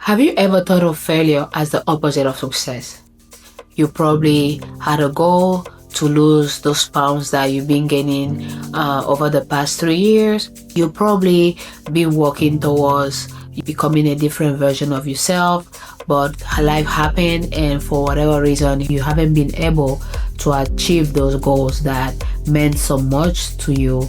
Have you ever thought of failure as the opposite of success? You probably had a goal to lose those pounds that you've been gaining over the past 3 years. You've probably been working towards becoming a different version of yourself, but life happened, and for whatever reason, you haven't been able to achieve those goals that meant so much to you.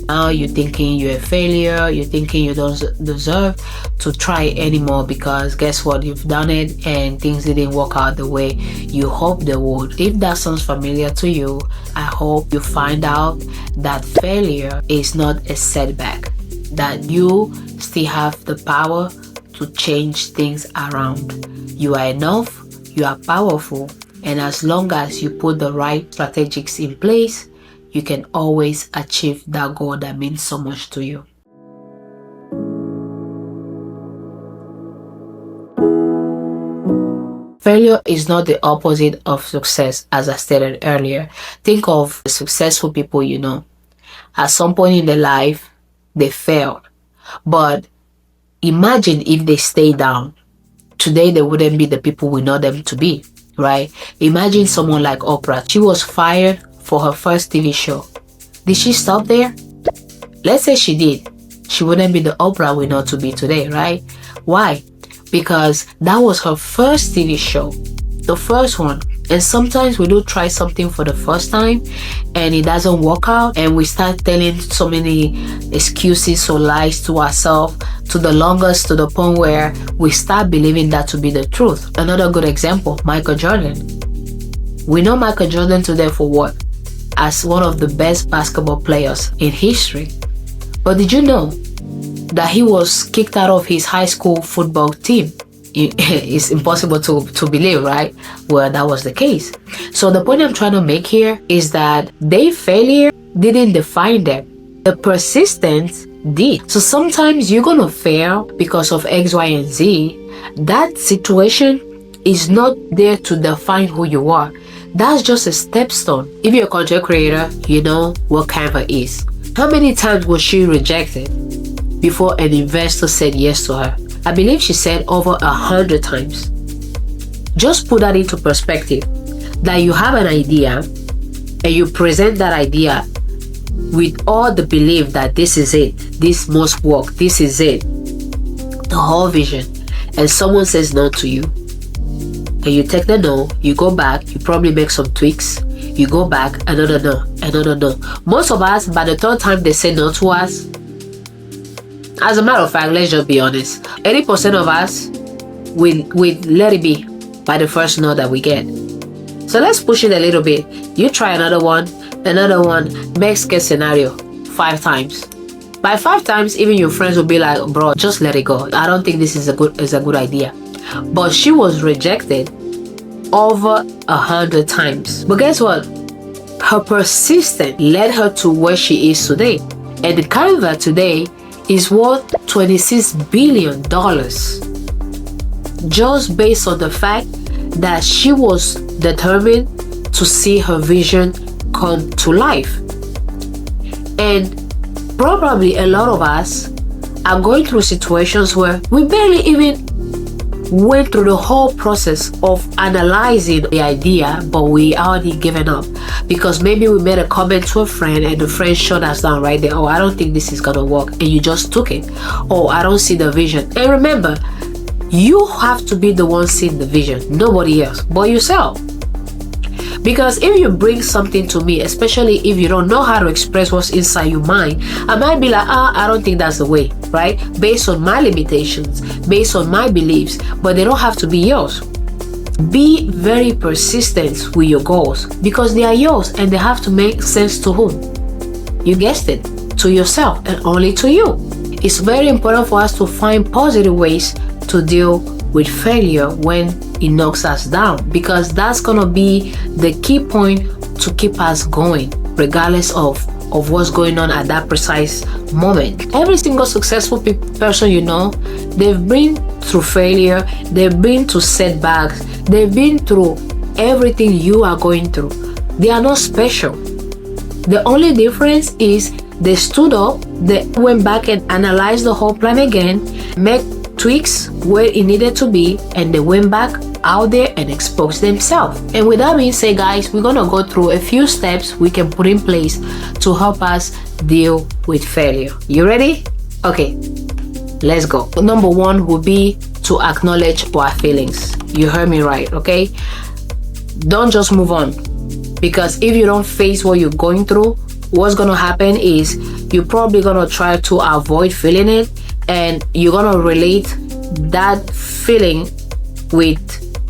Now you're thinking you're a failure, you're thinking you don't deserve to try anymore, because guess what, you've done it and things didn't work out the way you hoped they would. If that sounds familiar to you, I hope you find out that failure is not a setback, that you still have the power to change things around. You are enough, you are powerful, and as long as you put the right strategies in place, you can always achieve that goal that means so much to you. Failure is not the opposite of success, as I stated earlier. Think of successful people you know. At some point in their life, they failed. But imagine if they stayed down. Today, they wouldn't be the people we know them to be, right? Imagine someone like Oprah. She was fired for her first TV show. Did she stop there? Let's say she did. She wouldn't be the Oprah we know to be today, right? Why? Because that was her first TV show, the first one. And sometimes we do try something for the first time and it doesn't work out, and we start telling so many excuses or lies to ourselves to the point where we start believing that to be the truth. Another good example, Michael Jordan. We know Michael Jordan today for what? As one of the best basketball players in history. But did you know that he was kicked out of his high school football team? It's impossible to believe, right? Well, that was the case. So the point I'm trying to make here is that their failure didn't define them. The persistence did. So sometimes you're gonna fail because of X, Y, and Z. That situation is not there to define who you are. That's just a stepstone. If you're a content creator, you know what Canva is. How many times was she rejected before an investor said yes to her? I believe she said over 100 times. Just put that into perspective, that you have an idea and you present that idea with all the belief that this is it, this must work, this is it, the whole vision, and someone says no to you, and you take the no, you go back, you probably make some tweaks, you go back, another no. Most of us, by the third time they say no to us, as a matter of fact, let's just be honest, 80% of us will let it be by the first no that we get. So let's push it a little bit. You try another one, best case scenario, 5 times. By 5 times, even your friends will be like, bro, just let it go. I don't think this is a good idea. But she was rejected over 100 times. But guess what? Her persistence led her to where she is today. And the Canva today is worth $26 billion, just based on the fact that she was determined to see her vision come to life. And probably a lot of us are going through situations where we barely even went through the whole process of analyzing the idea, but we already given up because maybe we made a comment to a friend and the friend shut us down right there. Oh, I don't think this is gonna work, and you just took it. Oh, I don't see the vision. And remember, you have to be the one seeing the vision, nobody else but yourself. Because if you bring something to me, especially if you don't know how to express what's inside your mind, I might be like, I don't think that's the way, right? Based on my limitations, based on my beliefs, but they don't have to be yours. Be very persistent with your goals because they are yours and they have to make sense to whom? You guessed it, to yourself and only to you. It's very important for us to find positive ways to deal with failure when it knocks us down, because that's gonna be the key point to keep us going regardless of what's going on at that precise moment. Every single successful person you know, they've been through failure, they've been through setbacks, they've been through everything you are going through. They are not special. The only difference is they stood up, they went back and analyzed the whole plan again, make tweaks where it needed to be, and they went back out there and exposed themselves. And with that being said, guys, we're gonna go through a few steps we can put in place to help us deal with failure. You ready? Okay, let's go. Number one would be to acknowledge our feelings. You heard me right, okay? Don't just move on, because if you don't face what you're going through, what's gonna happen is you're probably gonna try to avoid feeling it, and you're gonna relate that feeling with,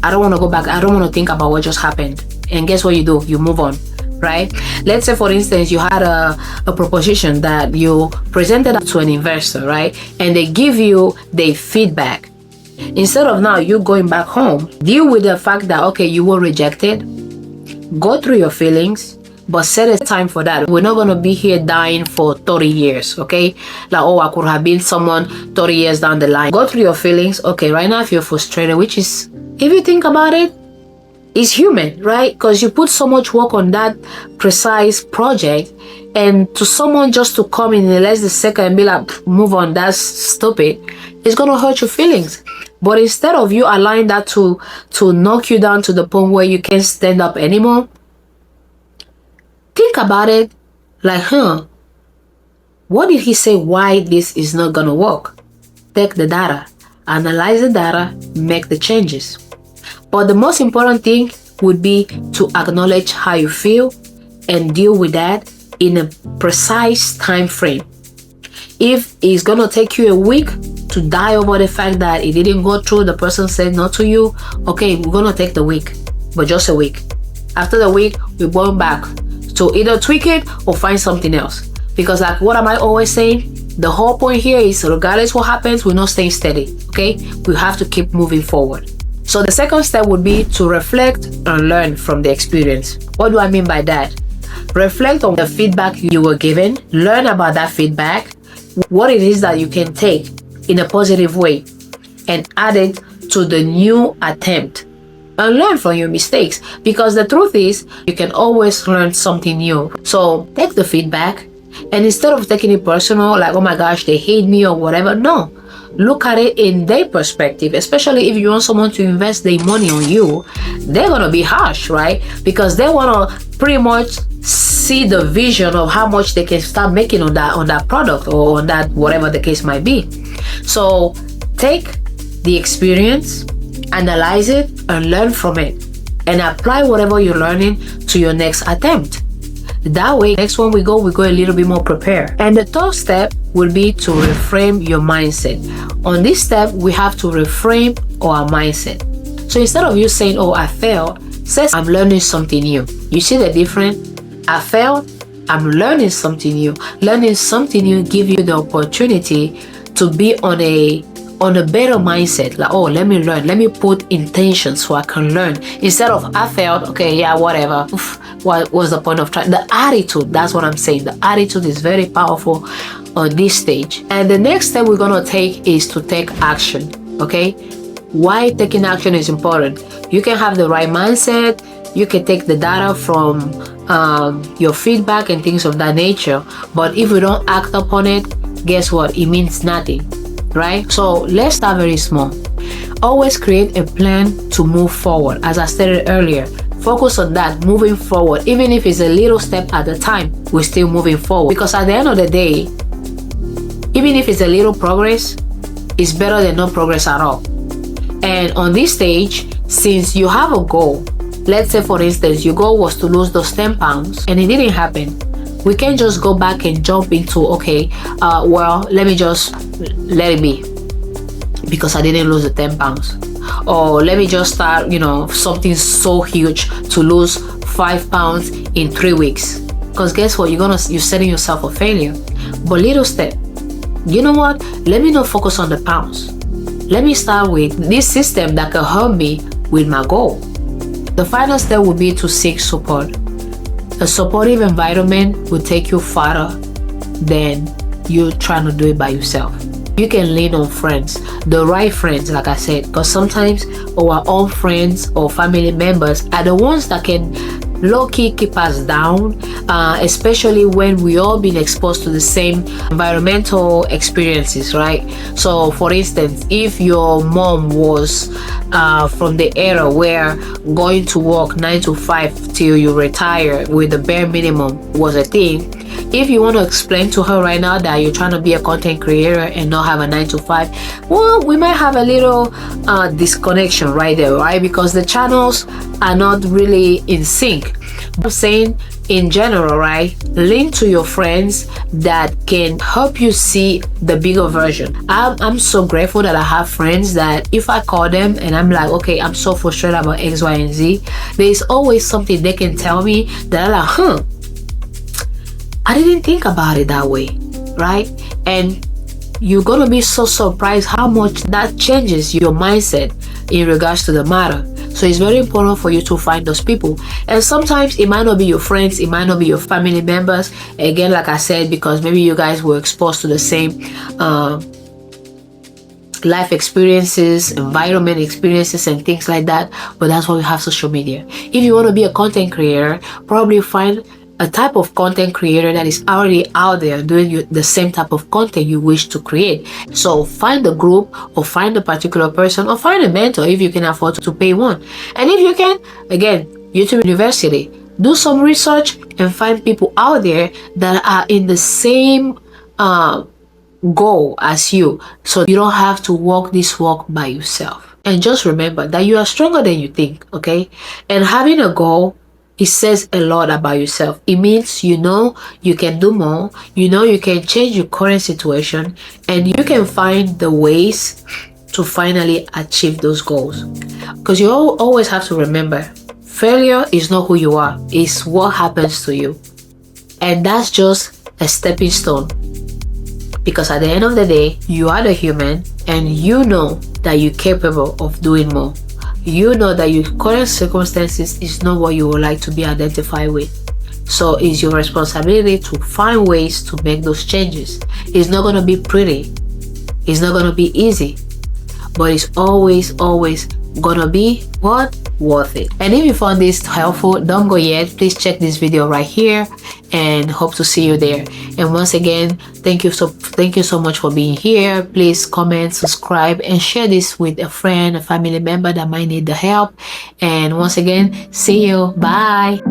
I don't want to go back, I don't want to think about what just happened. And guess what you do? You move on, right? Let's say, for instance, you had a proposition that you presented to an investor, right? And they give you the feedback. Instead of now you going back home, deal with the fact that, okay, you were rejected. Go through your feelings, but set a time for that. We're not going to be here dying for 30 years, okay? Like, oh, I could have been someone 30 years down the line. Go through your feelings. Okay, right now if you're frustrated, which is, if you think about it, it's human, right? Because you put so much work on that precise project, and to someone just to come in less than a second and be like, move on, that's stupid, it's going to hurt your feelings. But instead of you allowing that to knock you down to the point where you can't stand up anymore, think about it like, what did he say why this is not gonna work? Take the data, analyze the data, make the changes. But the most important thing would be to acknowledge how you feel and deal with that in a precise time frame. If it's gonna take you a week to die over the fact that it didn't go through, the person said no to you, okay, we're gonna take the week, but just a week. After the week, we're going back to either tweak it or find something else. Because like, what am I always saying? The whole point here is, regardless what happens, we're not staying steady, okay? We have to keep moving forward. So the second step would be to reflect and learn from the experience. What do I mean by that? Reflect on the feedback you were given, learn about that feedback, what it is that you can take in a positive way, and add it to the new attempt. And learn from your mistakes, because the truth is, you can always learn something new. So take the feedback, and instead of taking it personal, like, oh my gosh, they hate me or whatever, no. Look at it in their perspective. Especially if you want someone to invest their money on you, they're gonna be harsh, right? Because they wanna pretty much see the vision of how much they can start making on that product, or on that, whatever the case might be. So take the experience, analyze it, and learn from it, and apply whatever you're learning to your next attempt. That way, next one we go a little bit more prepared. And the third step will be to reframe your mindset. On this step, we have to reframe our mindset. So instead of you saying, oh, I failed, say, I'm learning something new. You see the difference? I failed, I'm learning something new. Learning something new gives you the opportunity to be on a better mindset. Like, oh, let me learn, let me put intention so I can learn. Instead of, I failed, okay, yeah, whatever. Oof, what was the point of trying? The attitude, that's what I'm saying. The attitude is very powerful on this stage. And the next step we're gonna take is to take action. Okay, why taking action is important? You can have the right mindset, you can take the data from your feedback and things of that nature, but if we don't act upon it, guess what? It means nothing, right? So let's start very small. Always create a plan to move forward. As I stated earlier, focus on that, moving forward. Even if it's a little step at a time, we're still moving forward. Because at the end of the day, even if it's a little progress, it's better than no progress at all. And on this stage, since you have a goal, let's say for instance, your goal was to lose those 10 pounds and it didn't happen. We can't just go back and jump into, okay, well, let me just let it be because I didn't lose the 10 pounds. Or let me just start, something so huge to lose 5 pounds in 3 weeks. Because guess what? You're setting yourself a failure. But little step. You know what? Let me not focus on the pounds. Let me start with this system that can help me with my goal. The final step would be to seek support. A supportive environment will take you farther than you trying to do it by yourself. You can lean on friends, the right friends, like I said, because sometimes our own friends or family members are the ones that can low-key keep us down, especially when we all been exposed to the same environmental experiences, right? So for instance, if your mom was from the era where going to work 9 to 5 till you retire with the bare minimum was a thing, if you want to explain to her right now that you're trying to be a content creator and not have a 9 to 5, well, we might have a little disconnection right there, right? Because the channels are not really in sync. I'm saying in general, right? Link to your friends that can help you see the bigger version. I'm so grateful that I have friends that if I call them and I'm like, okay, I'm so frustrated about X, Y, and Z, there's always something they can tell me that I'm like, I didn't think about it that way, right? And you're gonna be so surprised how much that changes your mindset in regards to the matter. So it's very important for you to find those people. And sometimes it might not be your friends, it might not be your family members. Again, like I said, because maybe you guys were exposed to the same life experiences, environment experiences, and things like that. But that's why we have social media. If you want to be a content creator, probably find a type of content creator that is already out there doing the same type of content you wish to create. So find a group, or find a particular person, or find a mentor if you can afford to pay one. And if you can, again, YouTube University, do some research and find people out there that are in the same goal as you, so you don't have to walk this walk by yourself. And just remember that you are stronger than you think, okay? And having a goal, it says a lot about yourself. It means you know you can do more, you know you can change your current situation, and you can find the ways to finally achieve those goals. Because you always have to remember, failure is not who you are, it's what happens to you. And that's just a stepping stone. Because at the end of the day, you are the human, and you know that you're capable of doing more. You know that your current circumstances is not what you would like to be identified with. So it's your responsibility to find ways to make those changes. It's not going to be pretty. It's not going to be easy. But it's always going to be what? Worth it. And if you found this helpful, don't go yet. Please check this video right here, and hope to see you there. And once again, thank you so much for being here. Please comment, subscribe, and share this with a friend, a family member that might need the help. And once again, see you. Bye.